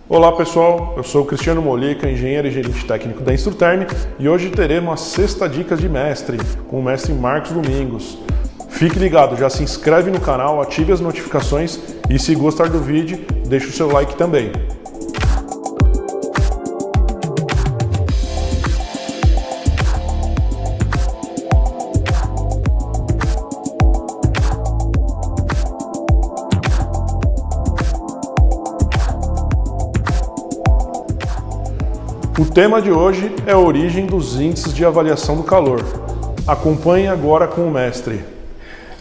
Olá pessoal, eu sou o Cristiano Molica, engenheiro e gerente técnico da Instruterm, e hoje teremos a sexta dica de mestre, com o mestre Marcos Domingos. Fique ligado, já se inscreve no canal, ative as notificações e se gostar do vídeo, deixe o seu like também. O tema de hoje é a origem dos índices de avaliação do calor. Acompanhe agora com o mestre.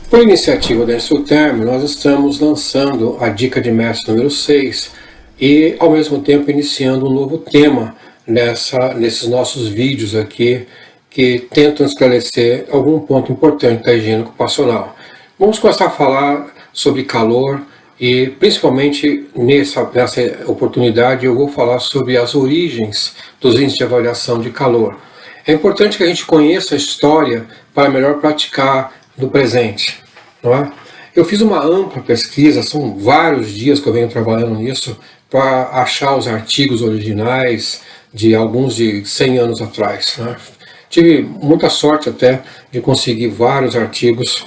Por iniciativa da Instruterm, nós estamos lançando a dica de mestre número 6 e, ao mesmo tempo, iniciando um novo tema nesses nossos vídeos aqui que tentam esclarecer algum ponto importante da higiene ocupacional. Vamos começar a falar sobre calor e, principalmente nessa oportunidade, eu vou falar sobre as origens dos índices de avaliação de calor. É importante que a gente conheça a história para melhor praticar no presente, não é? Eu fiz uma ampla pesquisa, são vários dias que eu venho trabalhando nisso, para achar os artigos originais de alguns de 100 anos atrás, né? Tive muita sorte até de conseguir vários artigos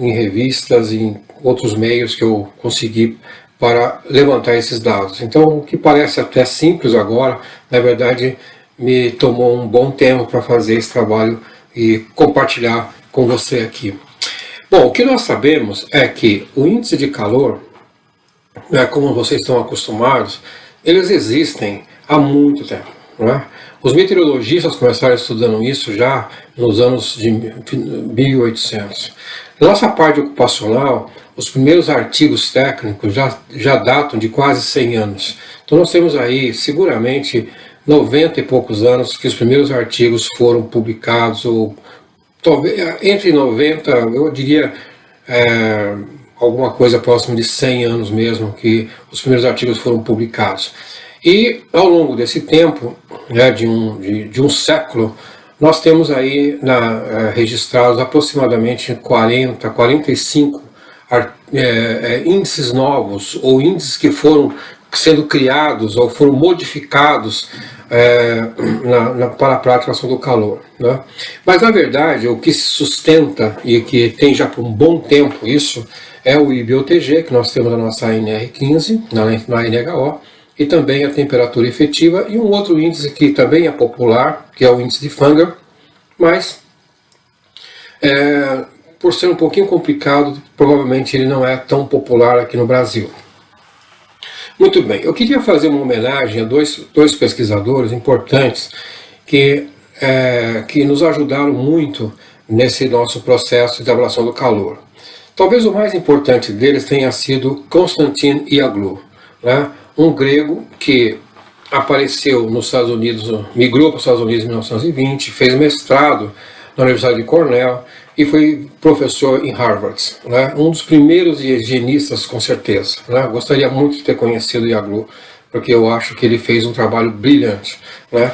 em revistas e em outros meios que eu consegui para levantar esses dados. Então, o que parece até simples agora, na verdade, me tomou um bom tempo para fazer esse trabalho e compartilhar com você aqui. Bom, o que nós sabemos é que o índice de calor, como vocês estão acostumados, eles existem há muito tempo, não é? Os meteorologistas começaram estudando isso já nos anos de 1800. Na nossa parte ocupacional, os primeiros artigos técnicos já datam de quase 100 anos. Então nós temos aí, seguramente, 90 e poucos anos que os primeiros artigos foram publicados, ou talvez entre 90, eu diria alguma coisa próxima de 100 anos mesmo, que os primeiros artigos foram publicados. E ao longo desse tempo, de um século, nós temos aí registrados aproximadamente 40, 45 índices novos, ou índices que foram sendo criados ou foram modificados para a prática do calor, né? Mas na verdade o que se sustenta e que tem já por um bom tempo isso é o IBOTG, que nós temos na nossa NR15, na NHO, e também a temperatura efetiva, e um outro índice que também é popular, que é o índice de Fugger, mas por ser um pouquinho complicado, provavelmente ele não é tão popular aqui no Brasil. Muito bem, eu queria fazer uma homenagem a dois pesquisadores importantes que nos ajudaram muito nesse nosso processo de avaliação do calor. Talvez o mais importante deles tenha sido Konstantin Iaglu, né? Um grego que apareceu nos Estados Unidos, migrou para os Estados Unidos em 1920, fez mestrado na Universidade de Cornell e foi professor em Harvard, né? Um dos primeiros higienistas, com certeza, né? Gostaria muito de ter conhecido Iaglu, porque eu acho que ele fez um trabalho brilhante, né?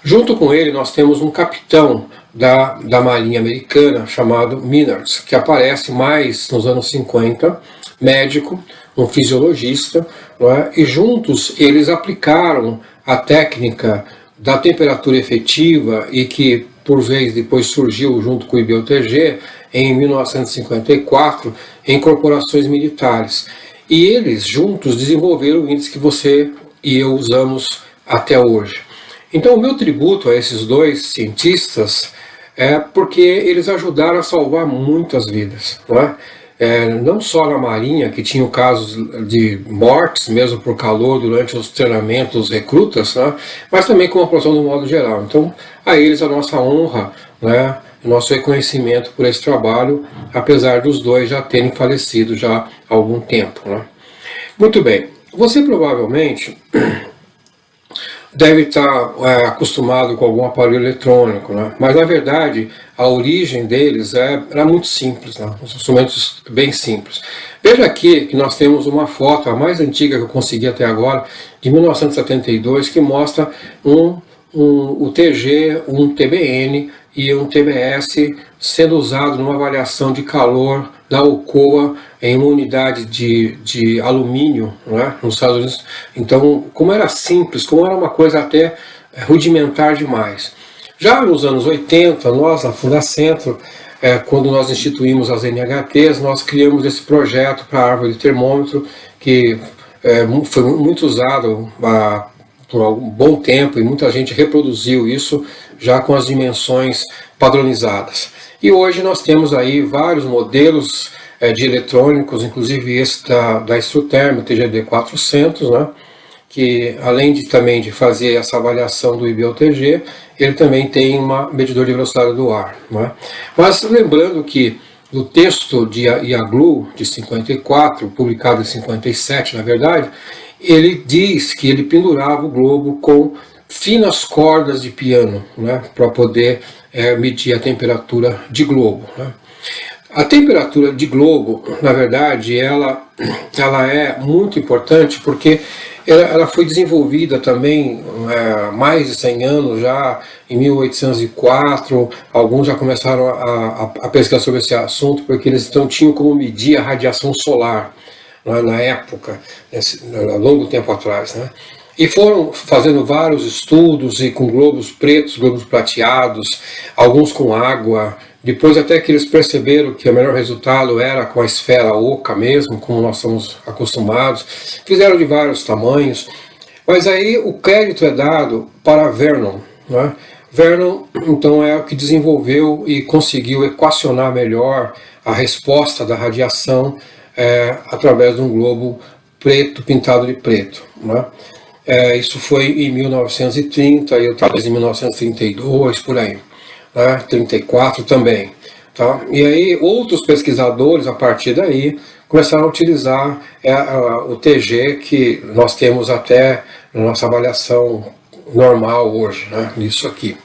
Junto com ele nós temos um capitão da Marinha Americana chamado Minard, que aparece mais nos anos 50, médico, um fisiologista, não é? E juntos eles aplicaram a técnica da temperatura efetiva e que por vez depois surgiu junto com o IBOTG em 1954 em corporações militares. E eles juntos desenvolveram o índice que você e eu usamos até hoje. Então o meu tributo a esses dois cientistas é porque eles ajudaram a salvar muitas vidas, não é? Não só na Marinha, que tinham casos de mortes, mesmo por calor, durante os treinamentos recrutas, né? Mas também com a população do modo geral. Então, a eles a nossa honra, né? O nosso reconhecimento por esse trabalho, apesar dos dois já terem falecido já há algum tempo, né? Muito bem, você provavelmente deve estar acostumado com algum aparelho eletrônico, né? Mas na verdade a origem deles era muito simples, né? Os instrumentos bem simples. Veja aqui que nós temos uma foto, a mais antiga que eu consegui até agora, de 1972, que mostra o TG, um TBN e um TBS sendo usado numa avaliação de calor da Alcoa em uma unidade de alumínio, né, nos Estados Unidos. Então, como era simples, como era uma coisa até rudimentar demais. Já nos anos 80, nós, na Fundacentro, quando nós instituímos as NHTs, nós criamos esse projeto para a árvore de termômetro, que foi muito usado por um bom tempo, e muita gente reproduziu isso já com as dimensões padronizadas. E hoje nós temos aí vários modelos de eletrônicos, inclusive esse da Instruterm, o TGD 400, né, que além também de fazer essa avaliação do IBLTG, ele também tem um medidor de velocidade do ar. Né? Mas lembrando que no texto de IAGLU, de 54, publicado em 57, na verdade, ele diz que ele pendurava o globo com finas cordas de piano, né, para poder medir a temperatura de globo. Né? A temperatura de globo, na verdade, ela é muito importante porque ela foi desenvolvida também há mais de 100 anos, já em 1804, alguns já começaram a pesquisar sobre esse assunto, porque eles tinham como medir a radiação solar, né, na época, há longo tempo atrás, né? E foram fazendo vários estudos, e com globos pretos, globos prateados, alguns com água. Depois até que eles perceberam que o melhor resultado era com a esfera oca mesmo, como nós estamos acostumados. Fizeram de vários tamanhos, mas aí o crédito é dado para Vernon, né? Vernon, então, é o que desenvolveu e conseguiu equacionar melhor a resposta da radiação através de um globo preto, pintado de preto, né? Isso foi em 1930, e talvez em 1932, por aí. 34 também. Tá? E aí outros pesquisadores, a partir daí, começaram a utilizar o TG que nós temos até na nossa avaliação normal hoje, né? Isso aqui.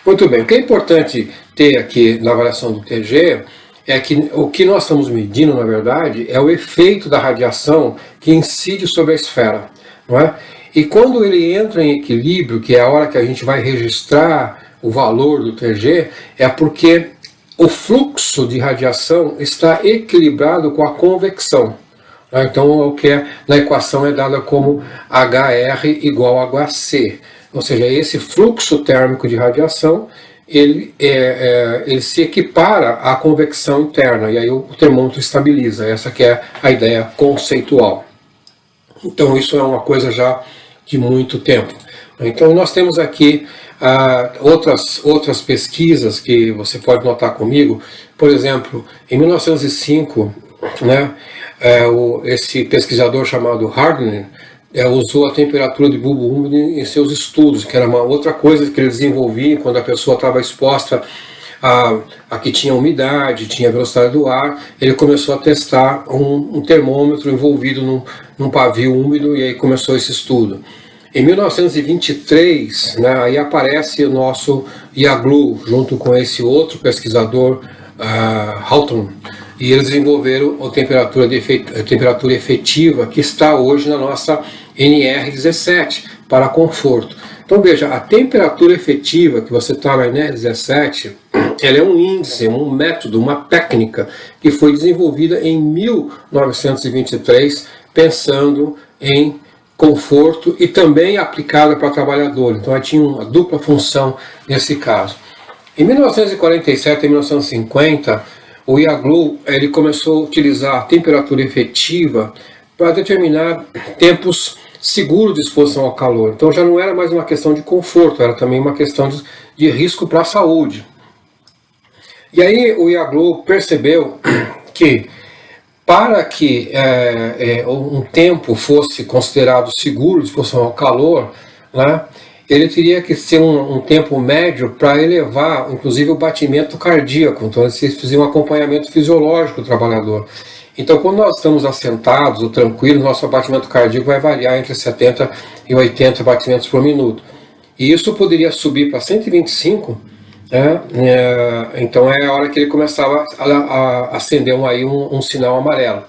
Muito bem, o que é importante ter aqui na avaliação do TG é que o que nós estamos medindo, na verdade, é o efeito da radiação que incide sobre a esfera. Não é? E quando ele entra em equilíbrio, que é a hora que a gente vai registrar o valor do TG, é porque o fluxo de radiação está equilibrado com a convecção. Então, o que na equação é dada como HR igual a HC. Ou seja, esse fluxo térmico de radiação, ele se equipara à convecção interna, e aí o termômetro estabiliza. Essa que é a ideia conceitual. Então, isso é uma coisa já de muito tempo. Então, nós temos aqui outras pesquisas que você pode notar comigo. Por exemplo, em 1905, né, esse pesquisador chamado Hardner usou a temperatura de bulbo úmido em seus estudos, que era uma outra coisa que ele desenvolvia quando a pessoa estava exposta a que tinha umidade, tinha velocidade do ar. Ele começou a testar um termômetro envolvido num pavio úmido, e aí começou esse estudo. Em 1923, né, aí aparece o nosso IAGLU, junto com esse outro pesquisador, Houghton, e eles desenvolveram a temperatura efetiva, que está hoje na nossa NR17, para conforto. Então veja, a temperatura efetiva que você está na NR17, ela é um índice, um método, uma técnica que foi desenvolvida em 1923, pensando em conforto e também aplicada para trabalhador. Então ela tinha uma dupla função nesse caso. Em 1947 e 1950, o IAGLU ele começou a utilizar a temperatura efetiva para determinar tempos seguros de exposição ao calor. Então já não era mais uma questão de conforto, era também uma questão de risco para a saúde. E aí o IAGLU percebeu que para que um tempo fosse considerado seguro de exposição ao calor, né, ele teria que ser um tempo médio para elevar, inclusive, o batimento cardíaco. Então, eles faziam um acompanhamento fisiológico do trabalhador. Então, quando nós estamos assentados ou tranquilos, nosso batimento cardíaco vai variar entre 70 e 80 batimentos por minuto. E isso poderia subir para 125, então é a hora que ele começava a acender um sinal amarelo.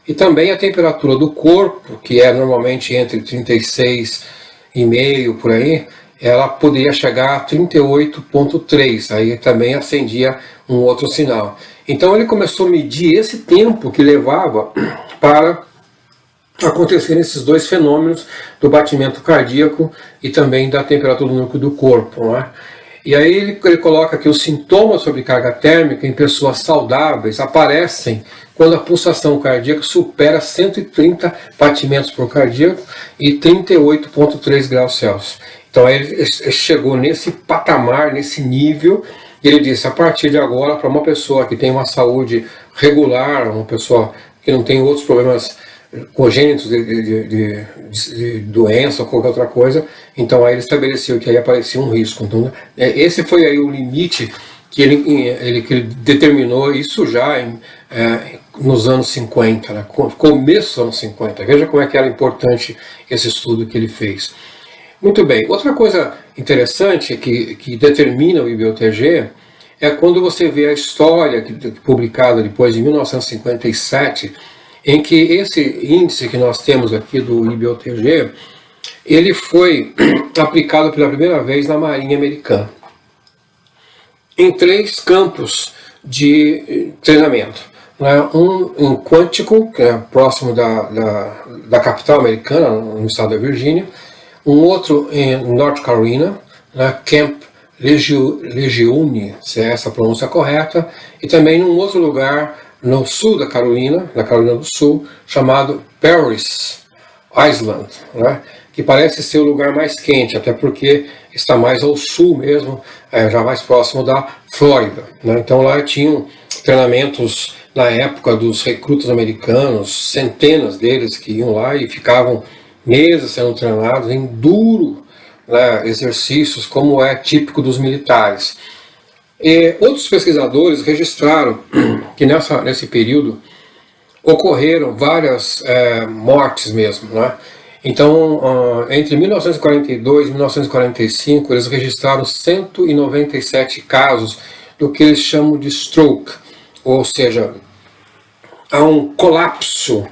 E também a temperatura do corpo, que é normalmente entre 36,5 por aí, ela poderia chegar a 38,3, aí também acendia um outro sinal. Então ele começou a medir esse tempo que levava para acontecerem esses dois fenômenos do batimento cardíaco e também da temperatura do núcleo do corpo, não é? E aí ele coloca que os sintomas sobre carga térmica em pessoas saudáveis aparecem quando a pulsação cardíaca supera 130 batimentos por cardíaco e 38,3 graus Celsius. Então ele chegou nesse patamar, nesse nível, e ele disse, a partir de agora, para uma pessoa que tem uma saúde regular, uma pessoa que não tem outros problemas congênitos de doença ou qualquer outra coisa, então aí ele estabeleceu que aí aparecia um risco. Então, esse foi aí o limite que ele determinou, isso já nos anos 50, né? Começo dos anos 50. Veja como é que era importante esse estudo que ele fez. Muito bem, outra coisa interessante que determina o IBOTG é quando você vê a história publicada depois de 1957, em que esse índice que nós temos aqui do IBOTG, ele foi aplicado pela primeira vez na Marinha Americana, em 3 campos de treinamento. Um em Quantico, que é próximo da capital americana, no estado da Virgínia, um outro em North Carolina, Camp Lejeune, se é essa a pronúncia correta, e também num outro lugar no sul da Carolina, na Carolina do Sul, chamado Paris Island, que parece ser o lugar mais quente, até porque está mais ao sul mesmo, já mais próximo da Flórida. Então lá tinham treinamentos na época dos recrutas americanos, centenas deles que iam lá e ficavam meses sendo treinados em duro exercícios, como é típico dos militares. Outros pesquisadores registraram que nesse período ocorreram várias mortes mesmo. Então, entre 1942 e 1945, eles registraram 197 casos do que eles chamam de stroke, ou seja, há um colapso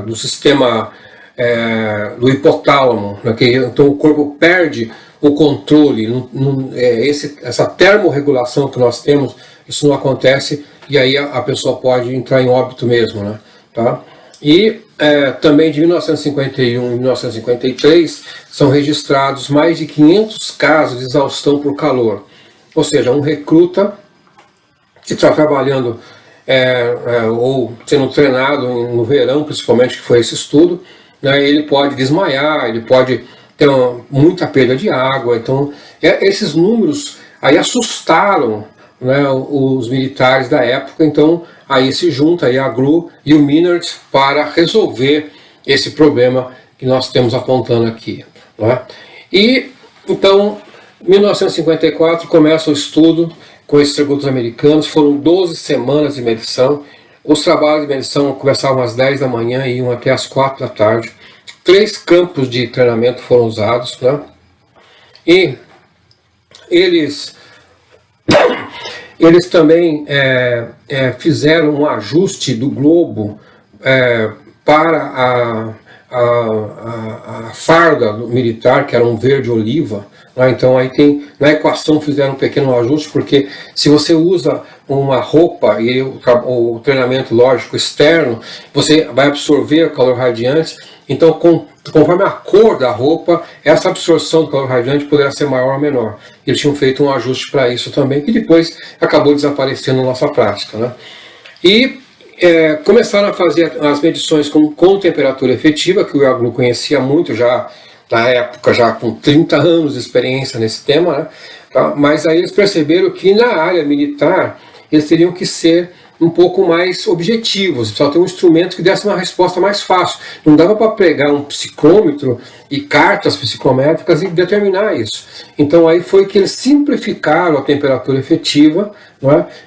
do sistema do hipotálamo, então o corpo perde o controle, essa termorregulação que nós temos, isso não acontece, e aí a pessoa pode entrar em óbito mesmo. E também de 1951 e 1953 são registrados mais de 500 casos de exaustão por calor, ou seja, um recruta que está trabalhando ou sendo treinado no verão, principalmente, que foi esse estudo, ele pode desmaiar, ele pode ter muita perda de água. Então esses números aí assustaram os militares da época. Então aí se junta aí a GLU e o Minard para resolver esse problema que nós temos apontando aqui. E então, em 1954 começa o estudo com esses recrutas americanos. Foram 12 semanas de medição. Os trabalhos de medição começavam às 10 da manhã e iam até às 4 da tarde. 3 campos de treinamento foram usados, e eles também fizeram um ajuste do globo para a farda militar, que era um verde oliva. Então aí na equação fizeram um pequeno ajuste, porque se você usa uma roupa e o treinamento lógico externo, você vai absorver o calor radiante. Então, conforme a cor da roupa, essa absorção do calor radiante poderá ser maior ou menor. Eles tinham feito um ajuste para isso também, que depois acabou desaparecendo na nossa prática. E começaram a fazer as medições com temperatura efetiva, que o Iaglu conhecia muito já na época, já com 30 anos de experiência nesse tema, mas aí eles perceberam que na área militar eles teriam que ser um pouco mais objetivos, só ter um instrumento que desse uma resposta mais fácil. Não dava para pegar um psicômetro e cartas psicométricas e determinar isso. Então aí foi que eles simplificaram a temperatura efetiva,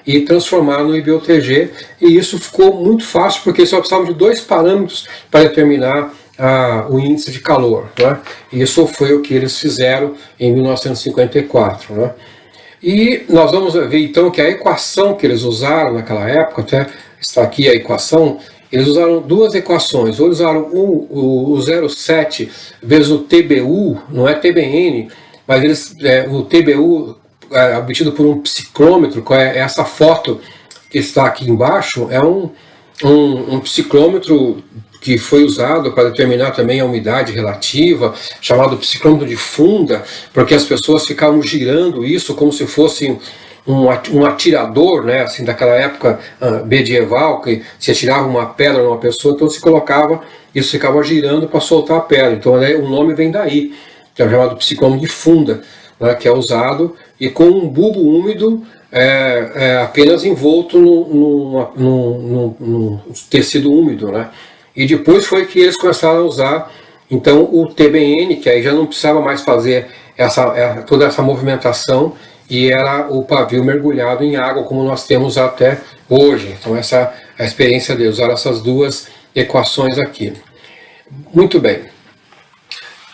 e transformaram no IBOTG, e isso ficou muito fácil, porque só precisavam de 2 parâmetros para determinar o índice de calor. E isso foi o que eles fizeram em 1954. E nós vamos ver então que a equação que eles usaram naquela época, até está aqui a equação, eles usaram 2 equações. Ou usaram o 0,7 vezes o TBU, não é TBN, mas o TBU obtido por um psiclômetro. Essa foto que está aqui embaixo é um psiclômetro que foi usado para determinar também a umidade relativa, chamado psiclômetro de funda, porque as pessoas ficavam girando isso como se fosse um atirador, né, assim, daquela época medieval, que se atirava uma pedra numa pessoa, então se colocava, isso ficava girando para soltar a pedra. Então o nome vem daí, que é chamado psiclômetro de funda, né, que é usado, e com um bulbo úmido apenas envolto num tecido úmido, né? E depois foi que eles começaram a usar então o TBN, que aí já não precisava mais fazer toda essa movimentação, e era o pavio mergulhado em água, como nós temos até hoje. Então essa é a experiência de usar essas duas equações aqui. Muito bem.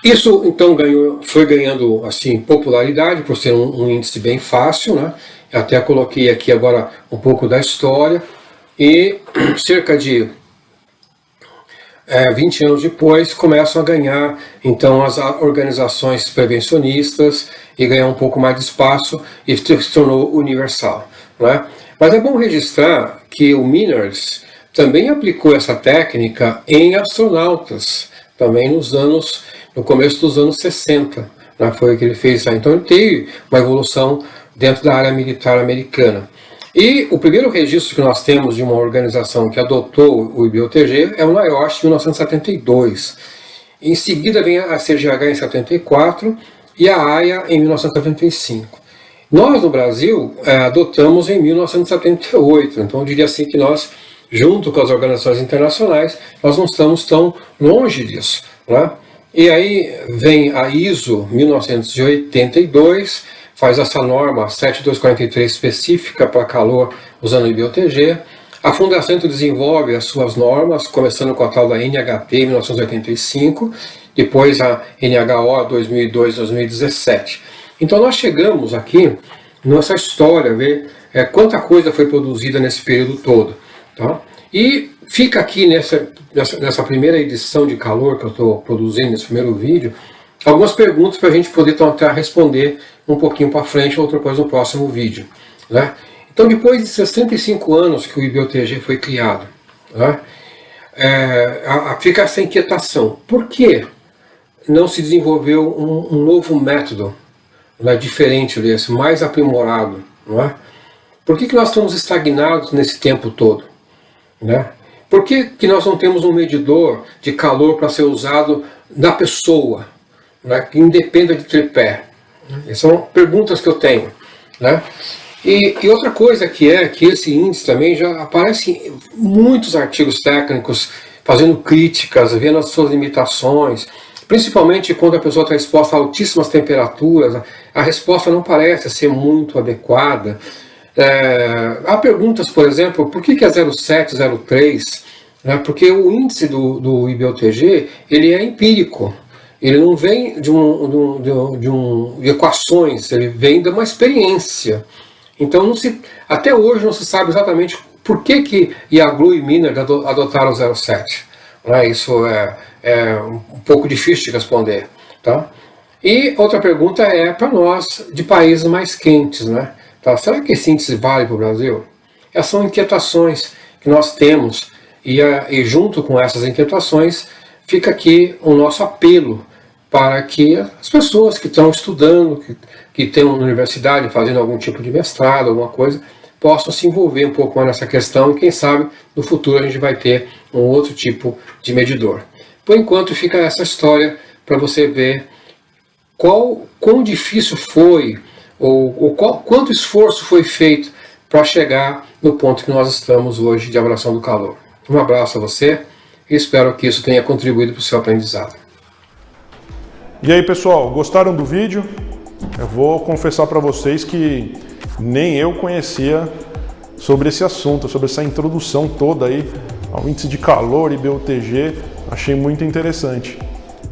Isso então foi ganhando assim popularidade por ser um índice bem fácil, né? Eu até coloquei aqui agora um pouco da história, e cerca de 20 anos depois começam a ganhar então as organizações prevencionistas e ganhar um pouco mais de espaço, e se tornou universal, né? Mas é bom registrar que o Minard também aplicou essa técnica em astronautas, também no começo dos anos 60, né? Foi o que ele fez. Então ele teve uma evolução dentro da área militar americana. E o primeiro registro que nós temos de uma organização que adotou o IBOTG é o NIOSH, em 1972. Em seguida vem a CGH em 74 e a AIA em 1975. Nós, no Brasil, adotamos em 1978. Então eu diria assim que nós, junto com as organizações internacionais, nós não estamos tão longe disso, né? E aí vem a ISO 1982, faz essa norma 7243 específica para calor usando o IBOTG. A Fundação desenvolve as suas normas, começando com a tal da NHT em 1985, depois a NHO 2002-2017. Então nós chegamos aqui nessa história, ver quanta coisa foi produzida nesse período todo, tá? E fica aqui nessa primeira edição de calor que eu estou produzindo, nesse primeiro vídeo, algumas perguntas para a gente poder tentar responder um pouquinho para frente, outra coisa no próximo vídeo, né? Então, depois de 65 anos que o IBOTG foi criado, né, fica essa inquietação. Por que não se desenvolveu um novo método, né, diferente desse, mais aprimorado? Não é? Por que nós estamos estagnados nesse tempo todo? Né? Por que nós não temos um medidor de calor para ser usado na pessoa, né, que independa de tripé? Essas são perguntas que eu tenho, né? E outra coisa que esse índice também já aparece em muitos artigos técnicos fazendo críticas, vendo as suas limitações, principalmente quando a pessoa está exposta a altíssimas temperaturas, a resposta não parece ser muito adequada. Há perguntas, por exemplo, por que é 0,7, 0,3? Né? Porque o índice do IBOTG ele é empírico. Ele não vem de equações, ele vem de uma experiência. Então, até hoje não se sabe exatamente por que IAGLU e Minard adotaram o 0,7. Né? Isso é um pouco difícil de responder. Tá? E outra pergunta é para nós, de países mais quentes. Né? Tá? Será que esse índice vale para o Brasil? Essas são inquietações que nós temos, e junto com essas inquietações, fica aqui o nosso apelo para que as pessoas que estão estudando, que estão na universidade fazendo algum tipo de mestrado, alguma coisa, possam se envolver um pouco mais nessa questão, e quem sabe no futuro a gente vai ter um outro tipo de medidor. Por enquanto fica essa história para você ver quão difícil foi, ou quanto esforço foi feito para chegar no ponto que nós estamos hoje de avaliação do calor. Um abraço a você e espero que isso tenha contribuído para o seu aprendizado. E aí, pessoal, gostaram do vídeo? Eu vou confessar para vocês que nem eu conhecia sobre esse assunto, sobre essa introdução toda aí ao índice de calor e IBOTG, achei muito interessante.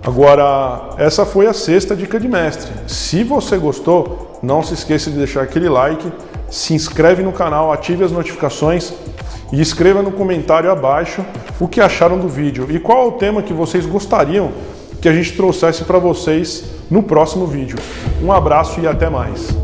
Agora, essa foi a sexta dica de mestre. Se você gostou, não se esqueça de deixar aquele like, se inscreve no canal, ative as notificações e escreva no comentário abaixo o que acharam do vídeo e qual é o tema que vocês gostariam que a gente trouxesse para vocês no próximo vídeo. Um abraço e até mais!